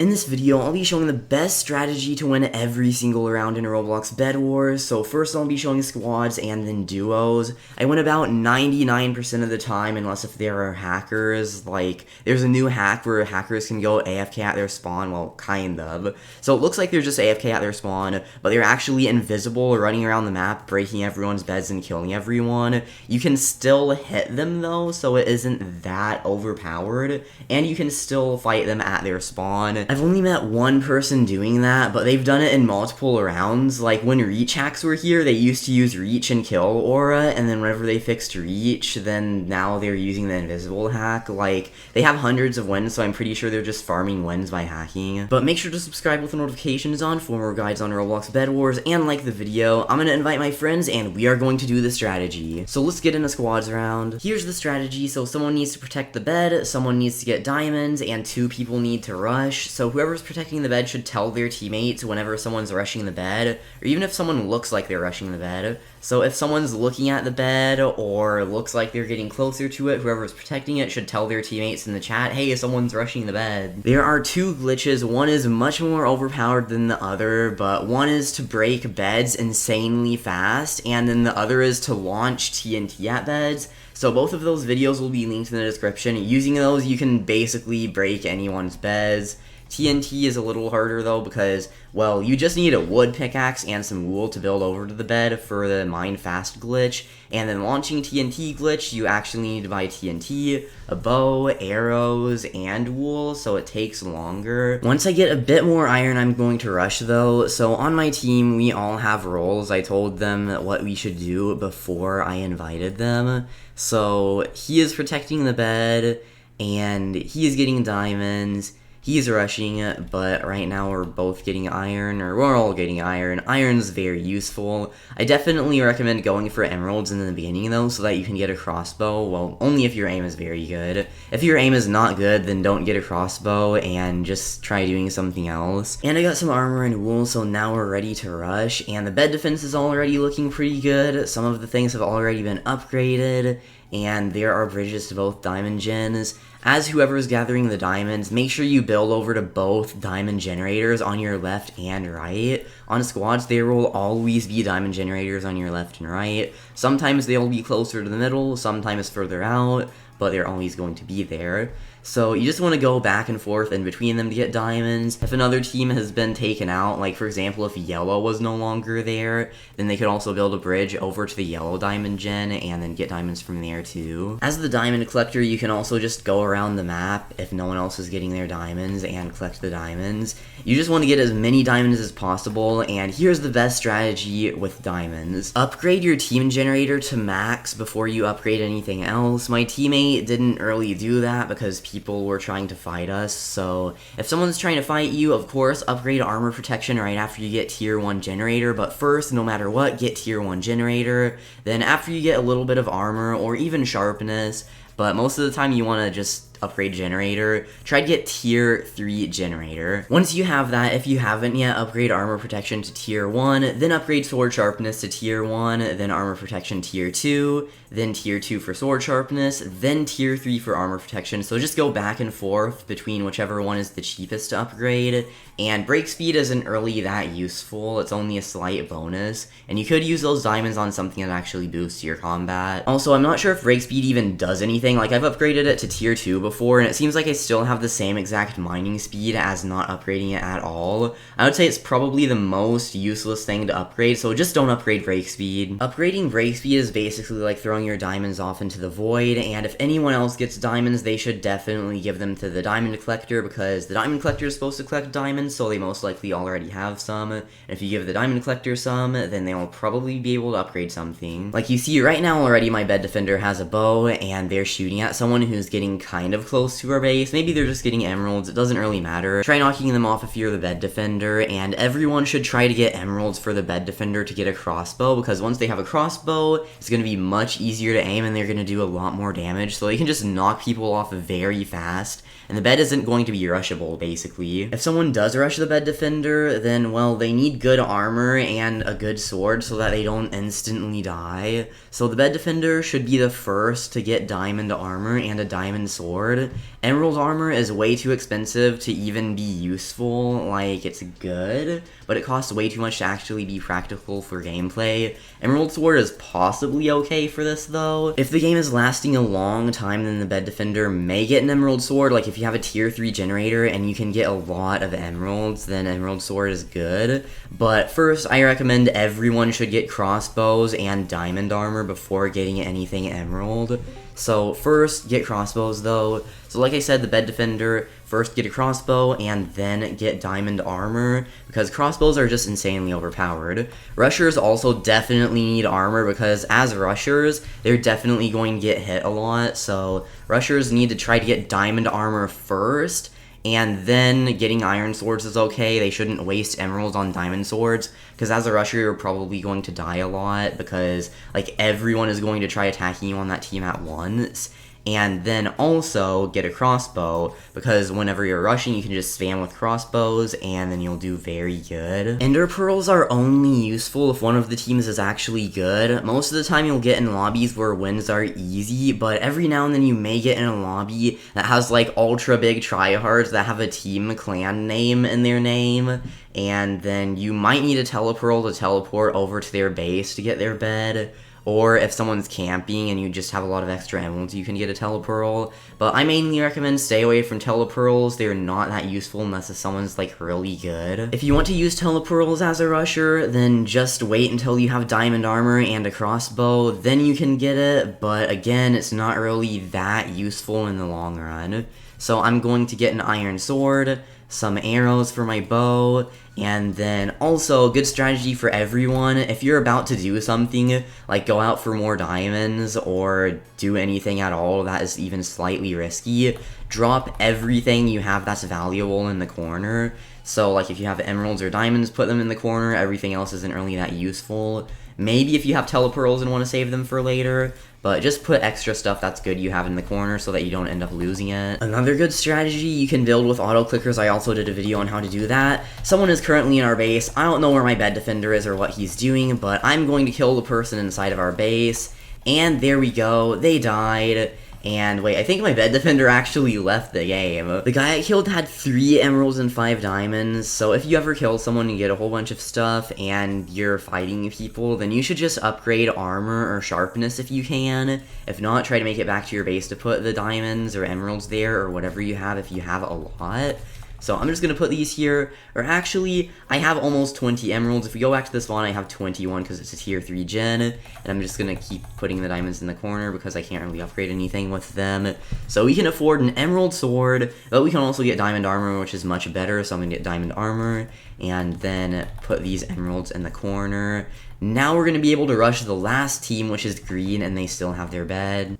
In this video, I'll be showing the best strategy to win every single round in Roblox BedWars. So first I'll be showing squads and then duos. I win about 99% of the time, unless if there are hackers. Like, there's a new hack where hackers can go AFK at their spawn, well, kind of. So it looks like they're just AFK at their spawn, but they're actually invisible, running around the map, breaking everyone's beds and killing everyone. You can still hit them though, so it isn't that overpowered, and you can still fight them at their spawn. I've only met one person doing that, but they've done it in multiple rounds. Like, when reach hacks were here, they used to use reach and kill aura, and then whenever they fixed reach, then now they're using the invisible hack. Like, they have hundreds of wins, so I'm pretty sure they're just farming wins by hacking. But make sure to subscribe with the notifications on for more guides on Roblox BedWars, and like the video. I'm gonna invite my friends, and we are going to do the strategy. So let's get in a squads round. Here's the strategy. So someone needs to protect the bed, someone needs to get diamonds, and 2 people need to rush. So whoever's protecting the bed should tell their teammates whenever someone's rushing the bed, or even if someone looks like they're rushing the bed. So if someone's looking at the bed, or looks like they're getting closer to it, whoever's protecting it should tell their teammates in the chat, hey, someone's rushing the bed. There are 2 glitches. One is much more overpowered than the other, but one is to break beds insanely fast, and then the other is to launch TNT at beds. So both of those videos will be linked in the description. Using those, you can basically break anyone's beds. TNT is a little harder though because, well, you just need a wood pickaxe and some wool to build over to the bed for the mine fast glitch, and then launching TNT glitch, you actually need to buy TNT, a bow, arrows, and wool, so it takes longer. Once I get a bit more iron, I'm going to rush though. So on my team, we all have roles. I told them what we should do before I invited them. So he is protecting the bed, and he is getting diamonds. He's rushing it, but right now we're both getting iron, or we're all getting iron. Iron's very useful. I definitely recommend going for emeralds in the beginning though, so that you can get a crossbow. Well, only if your aim is very good. If your aim is not good, then don't get a crossbow and just try doing something else. And I got some armor and wool, so now we're ready to rush. And the bed defense is already looking pretty good. Some of the things have already been upgraded, and there are bridges to both diamond gens. As whoever is gathering the diamonds, make sure you build over to both diamond generators on your left and right. On squads, there will always be diamond generators on your left and right. Sometimes they'll be closer to the middle, sometimes further out, but they're always going to be there. So you just want to go back and forth in between them to get diamonds. If another team has been taken out, like for example if yellow was no longer there, then they could also build a bridge over to the yellow diamond gen and then get diamonds from there too. As the diamond collector, you can also just go around the map if no one else is getting their diamonds and collect the diamonds. You just want to get as many diamonds as possible, and here's the best strategy with diamonds. Upgrade your team generator to max before you upgrade anything else. My teammate didn't really do that because people were trying to fight us, so if someone's trying to fight you, of course, upgrade armor protection right after you get tier 1 generator, but first, no matter what, get tier 1 generator. Then after you get a little bit of armor, or even sharpness, but most of the time you want to just upgrade generator, try to get tier 3 generator. Once you have that, if you haven't yet, upgrade armor protection to tier 1, then upgrade sword sharpness to tier 1, then armor protection tier 2, then tier 2 for sword sharpness, then tier 3 for armor protection. So just go back and forth between whichever one is the cheapest to upgrade. And break speed isn't really that useful, it's only a slight bonus, and you could use those diamonds on something that actually boosts your combat. Also, I'm not sure if break speed even does anything. Like, I've upgraded it to tier 2 before, and it seems like I still have the same exact mining speed as not upgrading it at all. I would say it's probably the most useless thing to upgrade, so just don't upgrade break speed. Upgrading break speed is basically like throwing your diamonds off into the void, and if anyone else gets diamonds, they should definitely give them to the diamond collector, because the diamond collector is supposed to collect diamonds, so they most likely already have some. And if you give the diamond collector some, then they'll probably be able to upgrade something. Like you see right now already, my bed defender has a bow, and they're shooting at someone who's getting kind of close to our base. Maybe they're just getting emeralds, it doesn't really matter. Try knocking them off if you're the bed defender, and everyone should try to get emeralds for the bed defender to get a crossbow, because once they have a crossbow, it's going to be much easier to aim, and they're going to do a lot more damage, so they can just knock people off very fast, and the bed isn't going to be rushable, basically. If someone does rush the bed defender, then, well, they need good armor and a good sword so that they don't instantly die. So the bed defender should be the first to get diamond armor and a diamond sword, sword. Emerald armor is way too expensive to even be useful, like, it's good, but it costs way too much to actually be practical for gameplay. Emerald sword is possibly okay for this, though. If the game is lasting a long time, then the bed defender may get an emerald sword. Like, if you have a tier 3 generator and you can get a lot of emeralds, then emerald sword is good. But first, I recommend everyone should get crossbows and diamond armor before getting anything emerald. So first, get crossbows though. So like I said, the bed defender, first get a crossbow and then get diamond armor, because crossbows are just insanely overpowered. Rushers also definitely need armor, because as rushers, they're definitely going to get hit a lot. So rushers need to try to get diamond armor first, and then getting iron swords is okay. They shouldn't waste emeralds on diamond swords, because as a rusher, you're probably going to die a lot, because, like, everyone is going to try attacking you on that team at once. And then also get a crossbow, because whenever you're rushing, you can just spam with crossbows, and then you'll do very good. Ender pearls are only useful if one of the teams is actually good. Most of the time you'll get in lobbies where wins are easy, but every now and then you may get in a lobby that has, like, ultra big tryhards that have a team clan name in their name, and then you might need a telepearl to teleport over to their base to get their bed. Or if someone's camping and you just have a lot of extra emeralds, you can get a telepearl. But I mainly recommend stay away from telepearls. They're not that useful unless someone's, like, really good. If you want to use telepearls as a rusher, then just wait until you have diamond armor and a crossbow. Then you can get it, but again, it's not really that useful in the long run. So I'm going to get an iron sword, some arrows for my bow, and then also a good strategy for everyone. If you're about to do something, like go out for more diamonds or do anything at all that is even slightly risky, drop everything you have that's valuable in the corner. So, like, if you have emeralds or diamonds, put them in the corner. Everything else isn't really that useful. Maybe if you have telepearls and want to save them for later, but just put extra stuff that's good you have in the corner so that you don't end up losing it. Another good strategy you can build with auto clickers, I also did a video on how to do that. Someone is currently in our base. I don't know where my bed defender is or what he's doing, but I'm going to kill the person inside of our base. And there we go, they died. And wait, I think my bed defender actually left the game. The guy I killed had 3 emeralds and 5 diamonds, so if you ever kill someone and get a whole bunch of stuff and you're fighting people, then you should just upgrade armor or sharpness if you can. If not, try to make it back to your base to put the diamonds or emeralds there or whatever you have if you have a lot. So I'm just going to put these here, or actually, I have almost 20 emeralds. If we go back to the spawn, I have 21 because it's a tier 3 gen, and I'm just going to keep putting the diamonds in the corner because I can't really upgrade anything with them. So we can afford an emerald sword, but we can also get diamond armor, which is much better, so I'm going to get diamond armor, and then put these emeralds in the corner. Now we're going to be able to rush the last team, which is green, and they still have their bed.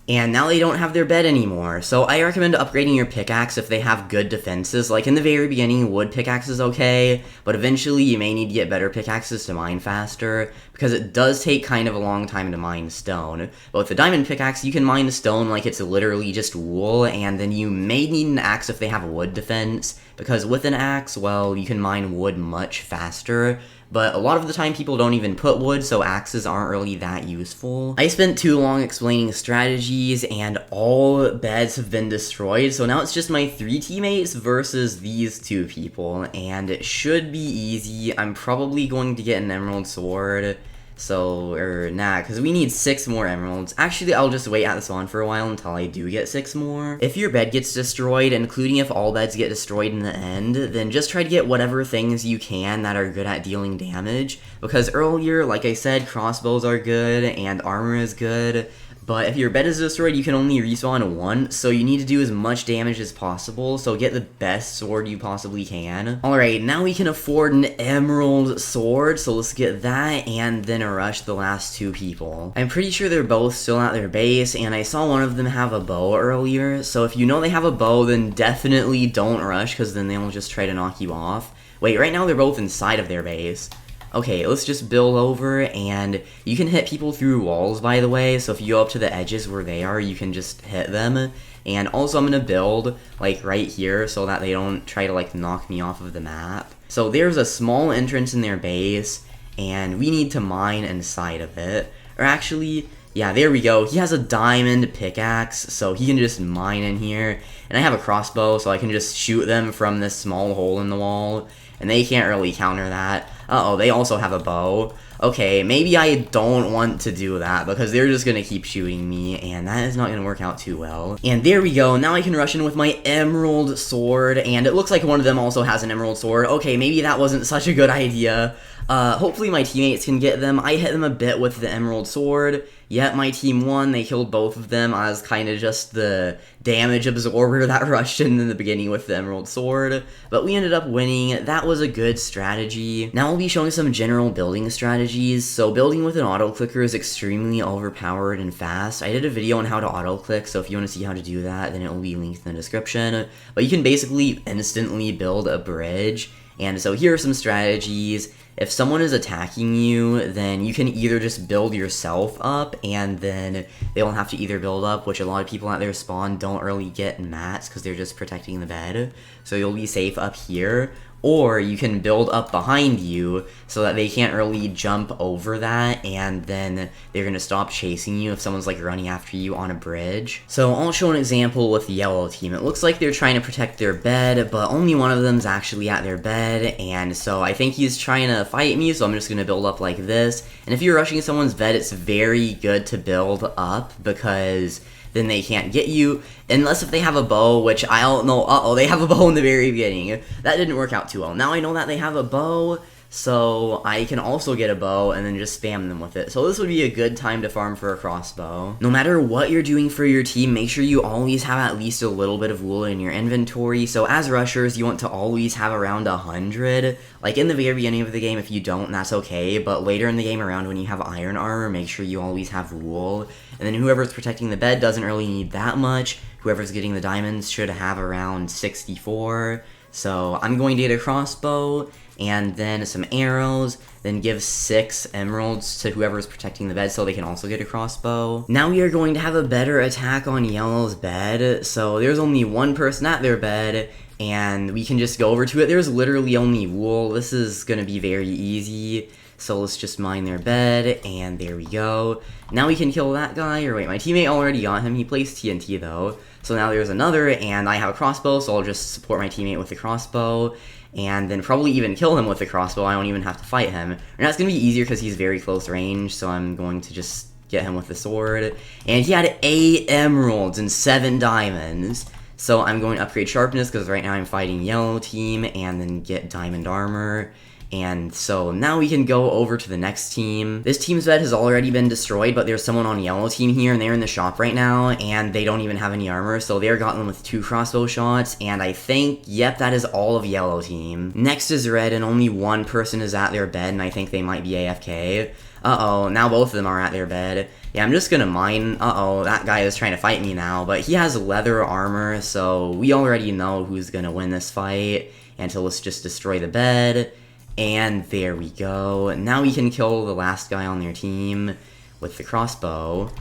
And now they don't have their bed anymore, so I recommend upgrading your pickaxe if they have good defenses. Like, in the very beginning, wood pickaxe is okay, but eventually you may need to get better pickaxes to mine faster, because it does take kind of a long time to mine stone. But with the diamond pickaxe, you can mine the stone like it's literally just wool, and then you may need an axe if they have wood defense, because with an axe, well, you can mine wood much faster. But a lot of the time people don't even put wood, so axes aren't really that useful. I spent too long explaining strategies, and all beds have been destroyed, so now it's just my 3 teammates versus these 2 people, and it should be easy. I'm probably going to get an emerald sword. Because we need 6 more emeralds. Actually, I'll just wait at the spawn for a while until I do get 6 more. If your bed gets destroyed, including if all beds get destroyed in the end, then just try to get whatever things you can that are good at dealing damage. Because earlier, like I said, crossbows are good and armor is good. But if your bed is destroyed, you can only respawn once, so you need to do as much damage as possible, so get the best sword you possibly can. Alright, now we can afford an emerald sword, so let's get that, and then rush the last 2 people. I'm pretty sure they're both still at their base, and I saw one of them have a bow earlier, so if you know they have a bow, then definitely don't rush, because then they'll just try to knock you off. Wait, right now they're both inside of their base. Okay, let's just build over, and you can hit people through walls, by the way, so if you go up to the edges where they are, you can just hit them. And also I'm gonna build, like, right here, so that they don't try to, like, knock me off of the map. So there's a small entrance in their base, and we need to mine inside of it. Or actually, Yeah, there we go. He has a diamond pickaxe, so he can just mine in here. And I have a crossbow, so I can just shoot them from this small hole in the wall. And they can't really counter that. Uh-oh, they also have a bow. Okay, maybe I don't want to do that because they're just gonna keep shooting me, and that is not gonna work out too well. And there we go, now I can rush in with my emerald sword, and it looks like one of them also has an emerald sword. Okay, maybe that wasn't such a good idea. Hopefully my teammates can get them. I hit them a bit with the emerald sword, yet my team won. They killed both of them as kind of just the damage absorber that rushed in the beginning with the emerald sword, but we ended up winning. That was a good strategy. Now I'll be showing some general building strategies. So building with an auto clicker is extremely overpowered and fast. I did a video on how to auto click, so if you want to see how to do that, then it will be linked in the description. But you can basically instantly build a bridge. And so here are some strategies. If someone is attacking you, then you can either just build yourself up, and then they will have to either build up, which a lot of people at their spawn don't really get mats because they're just protecting the bed. So you'll be safe up here. Or you can build up behind you so that they can't really jump over that, and then they're going to stop chasing you if someone's like running after you on a bridge. So I'll show an example with the yellow team. It looks like they're trying to protect their bed, but only one of them's actually at their bed, and so I think he's trying to fight me, so I'm just going to build up like this. And if you're rushing someone's bed, it's very good to build up because then they can't get you, unless if they have a bow, which I don't know. Uh-oh, they have a bow in the very beginning. That didn't work out too well. Now I know that they have a bow, so I can also get a bow and then just spam them with it. So this would be a good time to farm for a crossbow. No matter what you're doing for your team, make sure you always have at least a little bit of wool in your inventory. So as rushers, you want to always have around 100. Like in the very beginning of the game, if you don't, that's okay. But later in the game around when you have iron armor, make sure you always have wool. And then whoever's protecting the bed doesn't really need that much. Whoever's getting the diamonds should have around 64. So I'm going to get a crossbow and then some arrows, then give 6 emeralds to whoever's protecting the bed so they can also get a crossbow. Now we are going to have a better attack on yellow's bed. So there's only one person at their bed, and we can just go over to it. There's literally only wool. This is going to be very easy. So let's just mine their bed, and there we go. Now we can kill that guy, or wait, my teammate already got him. He placed TNT though. So now there's another, and I have a crossbow, so I'll just support my teammate with the crossbow, and then probably even kill him with the crossbow. I don't even have to fight him. And that's going to be easier because he's very close range, so I'm going to just get him with the sword. And he had 8 emeralds and 7 diamonds. So I'm going to upgrade sharpness because right now I'm fighting yellow team, and then get diamond armor. And so now we can go over to the next team. This team's bed has already been destroyed, but there's someone on yellow team here, and they're in the shop right now, and they don't even have any armor, so they're gotten with 2 crossbow shots, and I think, yep, that is all of yellow team. Next is red, and only one person is at their bed, and I think they might be AFK. Uh-oh, now both of them are at their bed. Yeah, I'm just gonna mine. Uh-oh, that guy is trying to fight me now, but he has leather armor, so we already know who's gonna win this fight, and so let's just destroy the bed. And there we go. Now we can kill the last guy on their team with the crossbow.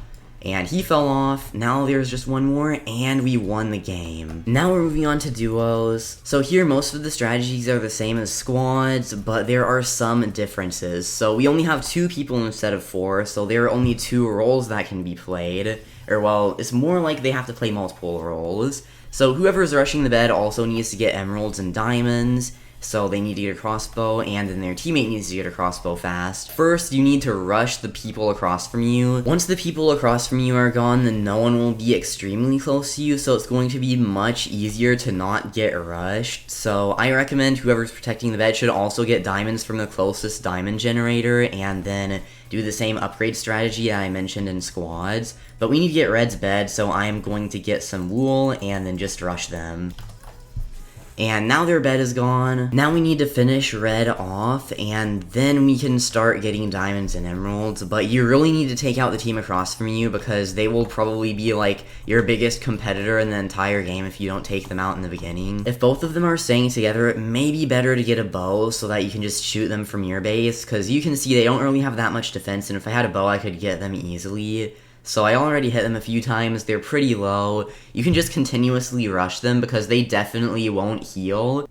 And he fell off. Now there's just one more, and we won the game. Now we're moving on to duos. So here, most of the strategies are the same as squads, but there are some differences. So we only have 2 people instead of 4, so there are only 2 roles that can be played. Or, well, it's more like they have to play multiple roles. So whoever's rushing the bed also needs to get emeralds and diamonds. So they need to get a crossbow, and then their teammate needs to get a crossbow fast. First, you need to rush the people across from you. Once the people across from you are gone, then no one will be extremely close to you, so it's going to be much easier to not get rushed. So I recommend whoever's protecting the bed should also get diamonds from the closest diamond generator, and then do the same upgrade strategy that I mentioned in squads. But we need to get red's bed, so I am going to get some wool, and then just rush them. And now their bed is gone. Now we need to finish red off, and then we can start getting diamonds and emeralds. But you really need to take out the team across from you because they will probably be like your biggest competitor in the entire game if you don't take them out in the beginning. If both of them are staying together, it may be better to get a bow so that you can just shoot them from your base, because you can see they don't really have that much defense, and if I had a bow I could get them easily. So I already hit them a few times. They're pretty low. You can just continuously rush them because they definitely won't heal.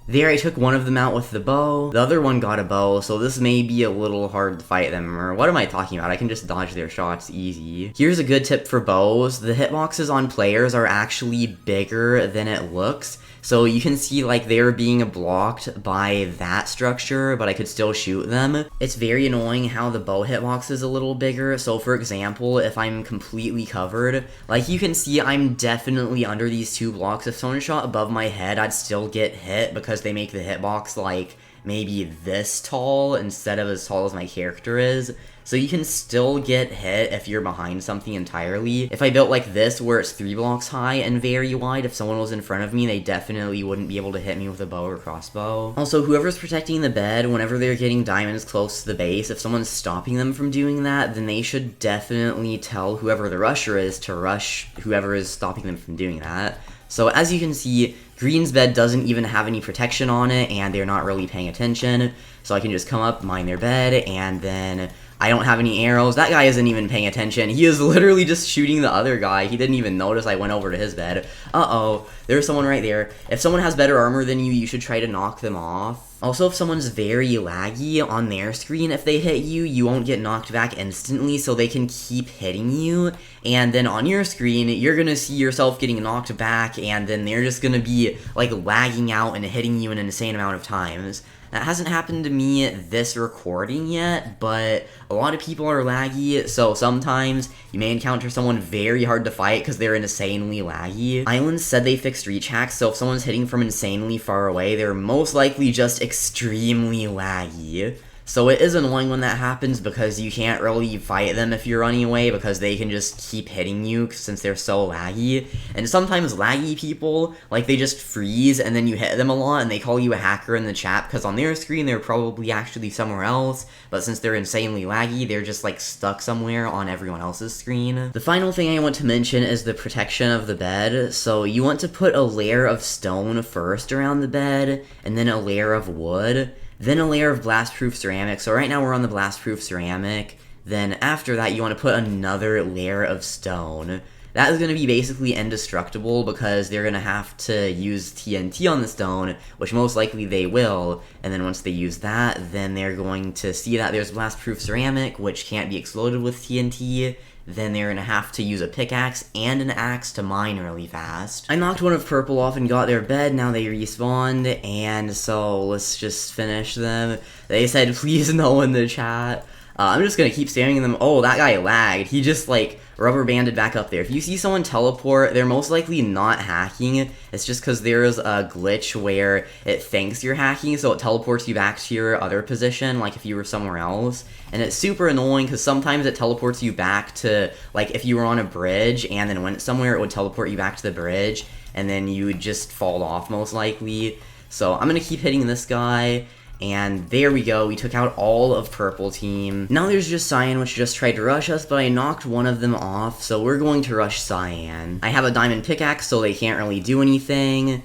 There, I took one of them out with the bow. The other one got a bow, so this may be a little hard to fight them. Or what am I talking about? I can just dodge their shots easy. Here's a good tip for bows. The hitboxes on players are actually bigger than it looks. So you can see like they're being blocked by that structure, but I could still shoot them. It's very annoying how the bow hitbox is a little bigger. So for example, if I'm completely covered, like you can see I'm definitely under these 2 blocks. If someone shot above my head, I'd still get hit because they make the hitbox like maybe this tall instead of as tall as my character is. So you can still get hit if you're behind something entirely. If I built like this where it's 3 blocks high and very wide, if someone was in front of me, they definitely wouldn't be able to hit me with a bow or crossbow. Also, whoever's protecting the bed, whenever they're getting diamonds close to the base, if someone's stopping them from doing that, then they should definitely tell whoever the rusher is to rush whoever is stopping them from doing that. So as you can see, Green's bed doesn't even have any protection on it, and they're not really paying attention. So I can just come up, mine their bed, and then I don't have any arrows. That guy isn't even paying attention. He is literally just shooting the other guy. He didn't even notice I went over to his bed. Uh-oh, there's someone right there. If someone has better armor than you, you should try to knock them off. Also, if someone's very laggy on their screen, if they hit you, you won't get knocked back instantly, so they can keep hitting you. And then on your screen, you're gonna see yourself getting knocked back, and then they're just gonna be, like, lagging out and hitting you an insane amount of times. That hasn't happened to me this recording yet, but a lot of people are laggy, so sometimes you may encounter someone very hard to fight because they're insanely laggy. Islands said they fixed reach hacks, so if someone's hitting from insanely far away, they're most likely just extremely laggy. So it is annoying when that happens because you can't really fight them if you're running away because they can just keep hitting you since they're so laggy. And sometimes laggy people, like they just freeze and then you hit them a lot and they call you a hacker in the chat because on their screen they're probably actually somewhere else, but since they're insanely laggy, they're just like stuck somewhere on everyone else's screen. The final thing I want to mention is the protection of the bed. So you want to put a layer of stone first around the bed and then a layer of wood. Then a layer of blast-proof ceramic. So right now we're on the blast-proof ceramic. Then after that, you want to put another layer of stone. That is going to be basically indestructible because they're going to have to use TNT on the stone, which most likely they will. And then once they use that, then they're going to see that there's blast-proof ceramic, which can't be exploded with TNT. Then they're going to have to use a pickaxe and an axe to mine really fast. I knocked one of purple off and got their bed, now they respawned, and so let's just finish them. They said please no in the chat. I'm just going to keep staring at them. Oh, that guy lagged. He just like rubber banded back up there. If you see someone teleport, they're most likely not hacking. It's just because there's a glitch where it thinks you're hacking, so it teleports you back to your other position, like if you were somewhere else. And it's super annoying because sometimes it teleports you back to, like if you were on a bridge and then went somewhere, it would teleport you back to the bridge, and then you would just fall off most likely. So I'm going to keep hitting this guy. And there we go, we took out all of purple team. Now there's just cyan, which just tried to rush us, but I knocked one of them off, so we're going to rush cyan. I have a diamond pickaxe, so they can't really do anything.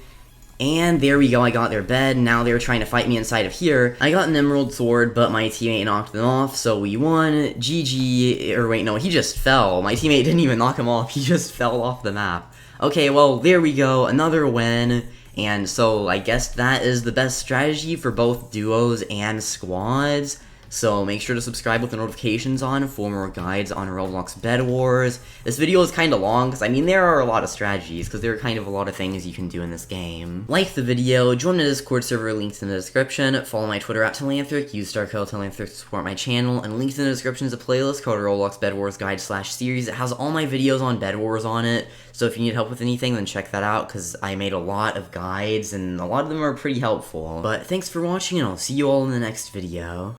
And there we go, I got their bed. Now they're trying to fight me inside of here. I got an emerald sword, but my teammate knocked them off, so we won. GG, or wait, no, he just fell. My teammate didn't even knock him off, he just fell off the map. Okay, well, there we go, another win. And so I guess that is the best strategy for both duos and squads. So make sure to subscribe with the notifications on for more guides on Roblox BedWars. This video is kind of long because, I mean, there are a lot of strategies because there are kind of a lot of things you can do in this game. Like the video, join the Discord server, links in the description, follow my Twitter at Telanthric, use star code Telanthric to support my channel, and links in the description is a playlist called Roblox BedWars Guide / Series. It has all my videos on Bed Wars on it, so if you need help with anything, then check that out because I made a lot of guides and a lot of them are pretty helpful. But thanks for watching and I'll see you all in the next video.